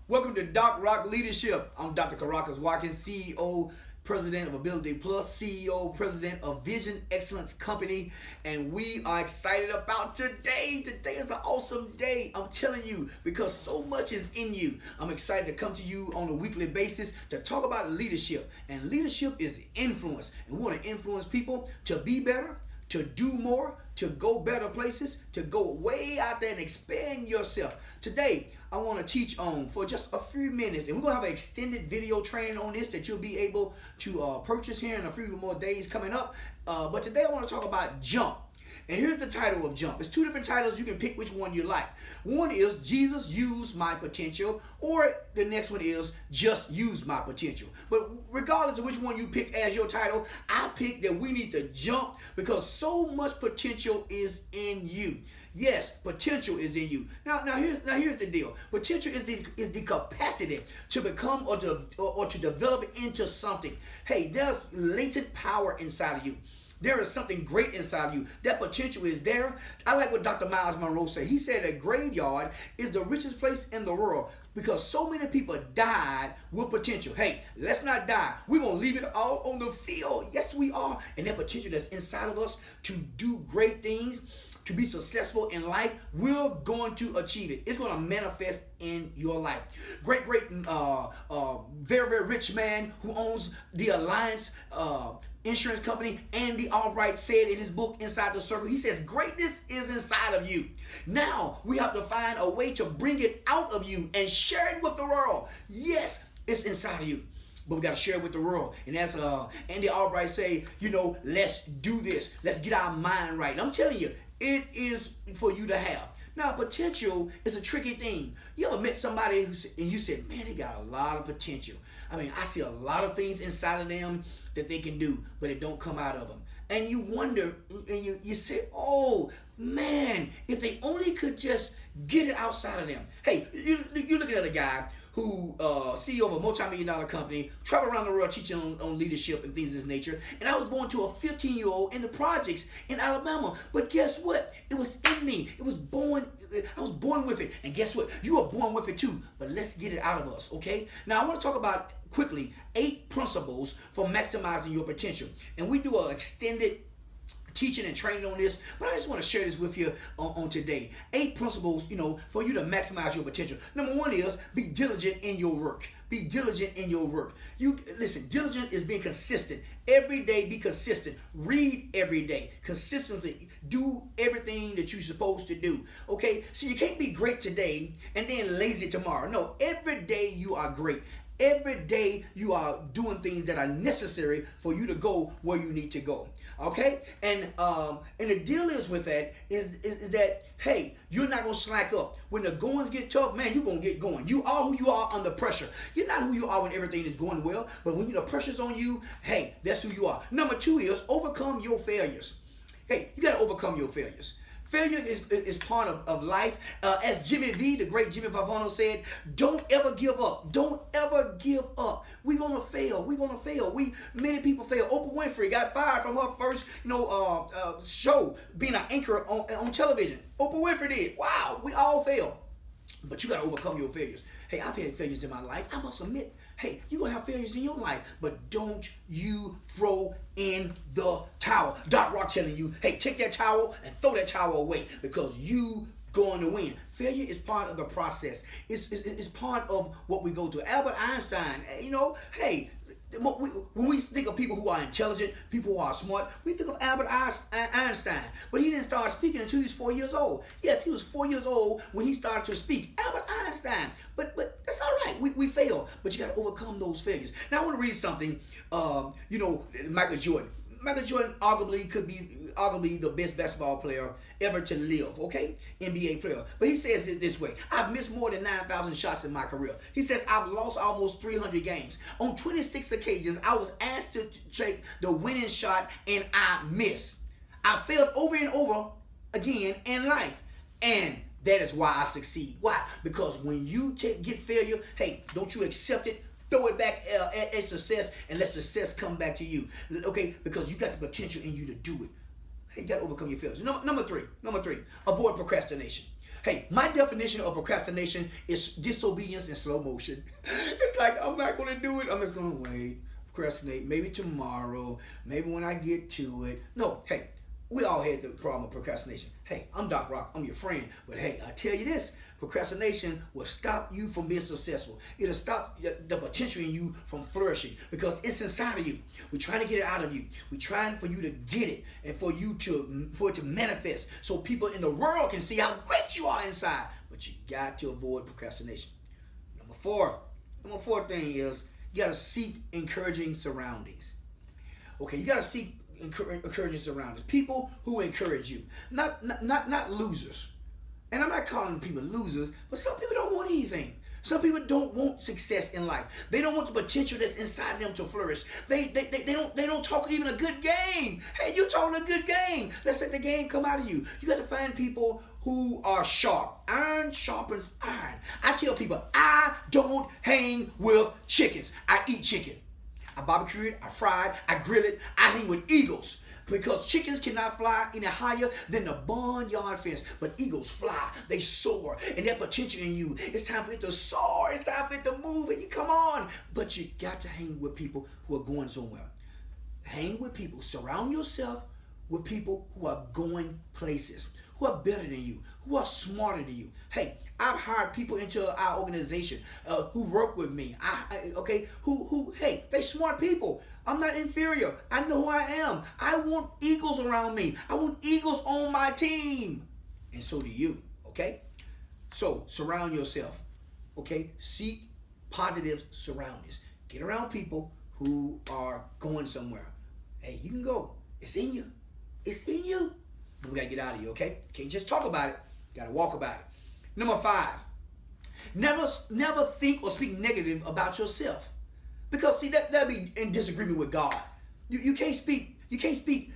Welcome to Doc Rock Leadership. I'm Dr. Caracas Watkins, CEO, President of Ability Plus, CEO, President of Vision Excellence Company, and we are excited about today. Today is an awesome day, I'm telling you, because so much is in you. I'm excited to come to you on a weekly basis to talk about leadership, and leadership is influence, and we want to influence people to be better, to do more, to go better places, to go way out there and expand yourself. Today, I want to teach on for just a few minutes, and we're going to have an extended video training on this that you'll be able to purchase here in a few more days coming up. But today I want to talk about J.U.M.P. And here's the title of J.U.M.P. It's two different titles. You can pick which one you like. One is Jesus Used My Potential, or the next one is Just Use My Potential. But regardless of which one you pick as your title, I picked that we need to jump because so much potential is in you. Yes, potential is in you. Now here's the deal. Potential is the capacity to become or to develop into something. Hey, there's latent power inside of you. There is something great inside of you. That potential is there. I like what Dr. Miles Monroe said. He said a graveyard is the richest place in the world because so many people died with potential. Hey, let's not die. We're going to leave it all on the field. Yes, we are. And that potential that's inside of us to do great things, to be successful in life, we're going to achieve it. It's going to manifest in your life. Very, very rich man who owns the Alliance insurance company, Andy Albright, said in his book, Inside the Circle, he says, greatness is inside of you. Now, we have to find a way to bring it out of you and share it with the world. Yes, it's inside of you, but we got to share it with the world. And as Andy Albright say, let's do this. Let's get our mind right. And I'm telling you, it is for you to have. Now, potential is a tricky thing. You ever met somebody and you said, man, they got a lot of potential. I mean, I see a lot of things inside of them that they can do, but it don't come out of them. And you wonder, and you say, oh, man, if they only could just get it outside of them. Hey, you're looking at a guy who CEO of a multi-million-dollar company, travel around the world teaching on leadership and things of this nature. And I was born to a 15-year-old in the projects in Alabama. But guess what? It was in me. I was born with it. And guess what? You are born with it too. But let's get it out of us, okay? Now, I want to talk about quickly 8 principles for maximizing your potential. And we do an extended teaching and training on this, but I just want to share this with you on today. 8 principles, for you to maximize your potential. Number 1 is be diligent in your work. Be diligent in your work. Listen, diligent is being consistent. Every day, be consistent. Read every day. Consistently do everything that you're supposed to do. Okay? So you can't be great today and then lazy tomorrow. No, every day you are great. Every day you are doing things that are necessary for you to go where you need to go. Okay? And the deal is with that is that, hey, you're not going to slack up. When the goings get tough, man, you're going to get going. You are who you are under pressure. You're not who you are when everything is going well, but when the pressure's on you, hey, that's who you are. Number 2 is overcome your failures. Hey, you got to overcome your failures. Failure is part of life. As Jimmy V, the great Jimmy Valvano said, don't ever give up. Don't ever give up. We're going to fail. We're going to fail. Many people fail. Oprah Winfrey got fired from her first show, being an anchor on television. Oprah Winfrey did. Wow, we all fail. But you got to overcome your failures. Hey, I've had failures in my life. I must admit, hey, you're going to have failures in your life, but don't you throw in the towel. Doc Rock telling you, hey, take that towel and throw that towel away because you going to win. Failure is part of the process. It's part of what we go through. Albert Einstein, hey, when we think of people who are intelligent, people who are smart, we think of Albert Einstein. But he didn't start speaking until he was 4 years old. Yes, he was 4 years old when he started to speak. Albert Einstein. But that's all right. We fail. But you got to overcome those failures. Now, I want to read something. Michael Jordan. Michael Jordan arguably could be the best basketball player ever to live, okay? NBA player. But he says it this way. I've missed more than 9,000 shots in my career. He says, I've lost almost 300 games. On 26 occasions, I was asked to take the winning shot and I missed. I failed over and over again in life. And that is why I succeed. Why? Because when you get failure, hey, don't you accept it? Throw it back at success and let success come back to you. Okay? Because you got the potential in you to do it. Hey, you got to overcome your failures. Number three, avoid procrastination. Hey, my definition of procrastination is disobedience in slow motion. It's like, I'm not going to do it. I'm just going to wait, procrastinate, maybe tomorrow, maybe when I get to it. No, hey, we all had the problem of procrastination. Hey, I'm Doc Rock. I'm your friend. But hey, I tell you this, procrastination will stop you from being successful. It'll stop the potential in you from flourishing because it's inside of you. We're trying to get it out of you. We're trying for you to get it and for it to manifest so people in the world can see how great you are inside. But you got to avoid procrastination. Number four thing is you got to seek encouraging surroundings. Okay, you got to seek encouraging surroundings. People who encourage you, not losers. And I'm not calling people losers, but some people don't want anything. Some people don't want success in life. They don't want the potential that's inside them to flourish. They don't talk even a good game. Hey, you talking a good game. Let's let the game come out of you. You got to find people who are sharp. Iron sharpens iron. I tell people, I don't hang with chickens. I eat chicken. I barbecue it, I fry it, I grill it, I hang with eagles. Because chickens cannot fly any higher than the barnyard fence. But eagles fly, they soar. And that potential in you, it's time for it to soar. It's time for it to move. And you come on. But you got to hang with people who are going somewhere. Hang with people. Surround yourself with people who are going places, who are better than you, who are smarter than you. Hey, I've hired people into our organization who work with me. Hey, they smart people. I'm not inferior. I know who I am. I want eagles around me. I want eagles on my team. And so do you, okay? So surround yourself, okay? Seek positive surroundings. Get around people who are going somewhere. Hey, you can go. It's in you. It's in you. But we got to get out of you, okay? Can't just talk about it. Got to walk about it. Number 5, never think or speak negative about yourself. Because see, that'd be in disagreement with God. You can't speak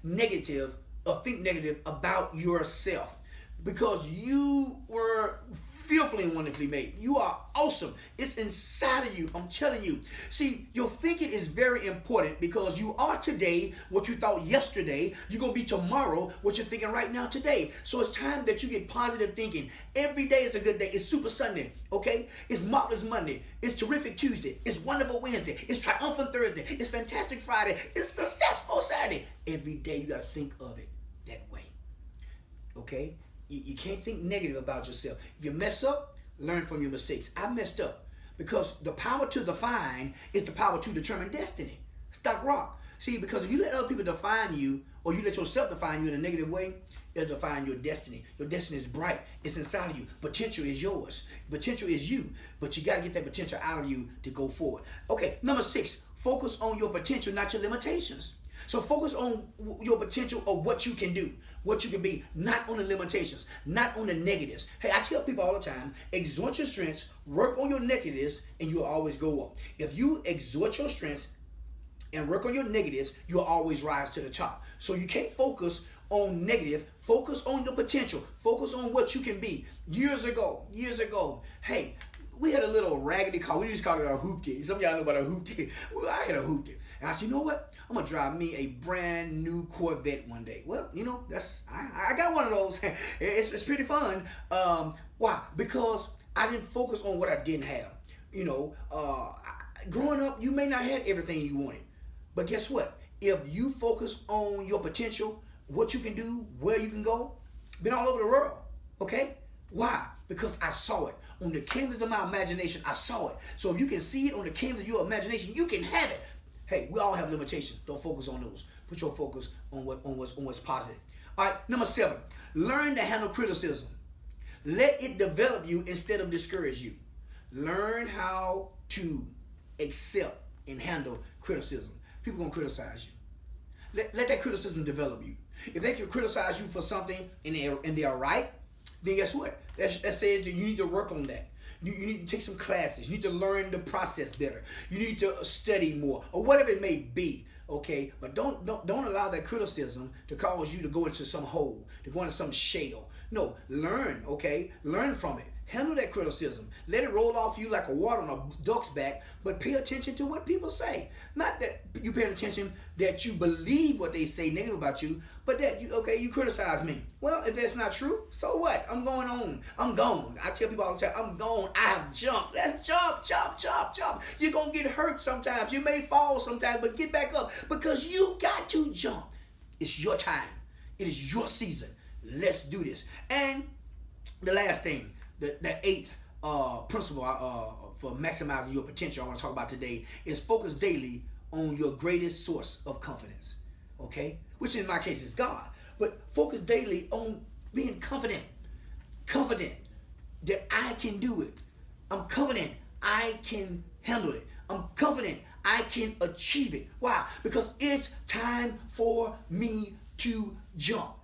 negative or think negative about yourself. Because you were fearfully and wonderfully made. You are awesome. It's inside of you. I'm telling you. See, your thinking is very important because you are today what you thought yesterday. You're going to be tomorrow what you're thinking right now today. So it's time that you get positive thinking. Every day is a good day. It's Super Sunday, okay? It's Marvelous Monday. It's Terrific Tuesday. It's Wonderful Wednesday. It's Triumphant Thursday. It's Fantastic Friday. It's Successful Saturday. Every day you got to think of it that way, okay? You can't think negative about yourself. If you mess up, learn from your mistakes. I messed up because the power to define is the power to determine destiny. Stock rock. See, because if you let other people define you or you let yourself define you in a negative way, it'll define your destiny. Your destiny is bright. It's inside of you. Potential is yours. Potential is you. But you got to get that potential out of you to go forward. Okay, number 6, focus on your potential, not your limitations. So focus on your potential of what you can do, what you can be, not on the limitations, not on the negatives. Hey, I tell people all the time, exhort your strengths, work on your negatives, and you'll always go up. If you exhort your strengths and work on your negatives, you'll always rise to the top. So you can't focus on negative, focus on your potential, focus on what you can be. Years ago, hey, we had a little raggedy car. We used to call it a hoopty. Some of y'all know about a hoopty. Well, I had a hoopty. And I said, you know what? I'm going to drive me a brand new Corvette one day. Well, you know, I got one of those. It's pretty fun. Why? Because I didn't focus on what I didn't have. You know, growing up, you may not have everything you wanted. But guess what? If you focus on your potential, what you can do, where you can go, been all over the world. Okay? Why? Because I saw it. On the canvas of my imagination, I saw it. So if you can see it on the canvas of your imagination, you can have it. Hey, we all have limitations. Don't focus on those. Put your focus on what's positive. All right, number 7, learn to handle criticism. Let it develop you instead of discourage you. Learn how to accept and handle criticism. People gonna criticize you. Let that criticism develop you. If they can criticize you for something and they are right, then guess what? That says that you need to work on that. You need to take some classes. You need to learn the process better. You need to study more, or whatever it may be. Okay, but don't allow that criticism to cause you to go into some hole, to go into some shell. No, learn. Okay, learn from it. Handle that criticism. Let it roll off you like a water on a duck's back, but pay attention to what people say. Not that you pay attention that you believe what they say negative about you, but that you criticize me. Well, if that's not true, so what? I'm going on. I'm gone. I tell people all the time, I'm gone. I have jumped. Let's jump, jump, jump, jump. You're going to get hurt sometimes. You may fall sometimes, but get back up because you got to jump. It's your time. It is your season. Let's do this. And the last thing, the eighth principle for maximizing your potential I want to talk about today is focus daily on your greatest source of confidence. Okay? Which in my case is God. But focus daily on being confident. Confident that I can do it. I'm confident I can handle it. I'm confident I can achieve it. Why? Because it's time for me to jump.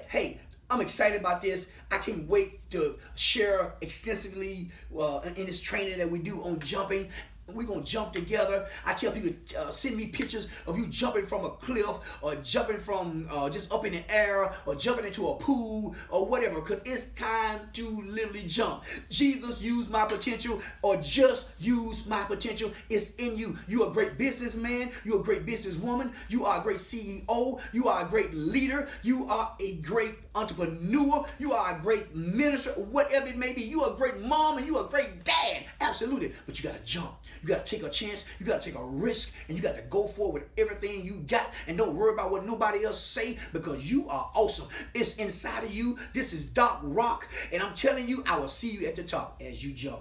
Hey, I'm excited about this. I can't wait to share extensively in this training that we do on jumping. We're going to jump together. I tell people, send me pictures of you jumping from a cliff or jumping from just up in the air or jumping into a pool or whatever, because it's time to literally jump. Jesus used my potential, or just use my potential. It's in you. You're a great businessman. You're a great businesswoman. You are a great CEO. You are a great leader. You are a great entrepreneur. You are a great minister, whatever it may be. You are a great mom and you are a great dad. Absolutely. But you got to jump. You got to take a chance. You got to take a risk, and you got to go forward with everything you got, and don't worry about what nobody else say, because you are awesome. It's inside of you. This is Doc Rock, and I'm telling you, I will see you at the top as you jump.